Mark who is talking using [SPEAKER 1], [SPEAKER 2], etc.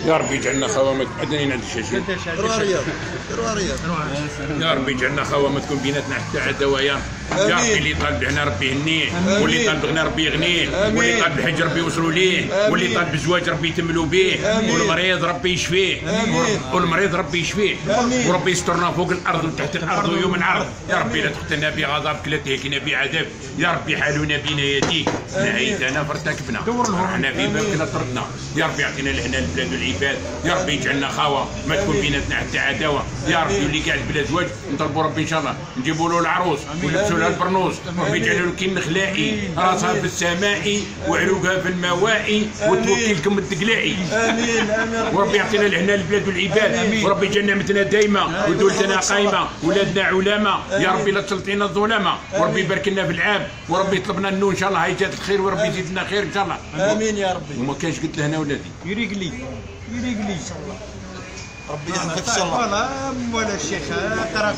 [SPEAKER 1] يا ربي يجعلنا خوامة عندنا عند الشاشين. يا ربي يجعلنا خوامة تكون بيناتنا حتى عداوة. يا ربي اللي طالب هنا ربي يهنيه، واللي طالب غنى ربي يغنيه، واللي طالب الحج ربي يوصلوا ليه، واللي طالب الزواج ربي يتملوا به، والمريض ربي يشفيه، والمريض ربي يشفيه، وربي يسترنا فوق الارض وتحت الارض ويوم العرض. يا ربي لا تقتلنا بغضبك، لا تهلكنا بعذاب. يا ربي حالنا بين يديك، نهيتنا فارتكبنا، رحنا في بابك لا طردنا. يا ربي اعطينا لهنا البلاد والعباد. يا ربي يجعلنا خاوه ما تكون بيناتنا حتى عداوه. يا ربي اللي قاعد بلا زواج نطلبوا ربي ان شاء الله نجيبوا له العروس ونلبسوا لها البرنوس، ربي يجعلوا لك النخلائي راسها في السماء وعلوقها في المواء وتوكلكم الدقلائي.
[SPEAKER 2] امين
[SPEAKER 1] وربي يعطينا لهنا البلاد والعباد، وربي يجعل نعمتنا دايمه ودولتنا قايمه، ولادنا علامه. يا ربي لا تسلطينا الظلامه، وربي يبارك لنا في العام، وربي يطلبنا النور ان شاء الله هيجات الخير، وربي يزيد لنا خير ان شاء الله.
[SPEAKER 2] امين يا ربي.
[SPEAKER 1] وما كانش قلت لهنا ولادي
[SPEAKER 2] يريق لي ان شاء الله.
[SPEAKER 3] ربي يحفظك ان شاء الله.
[SPEAKER 2] ولا الشيخ قرا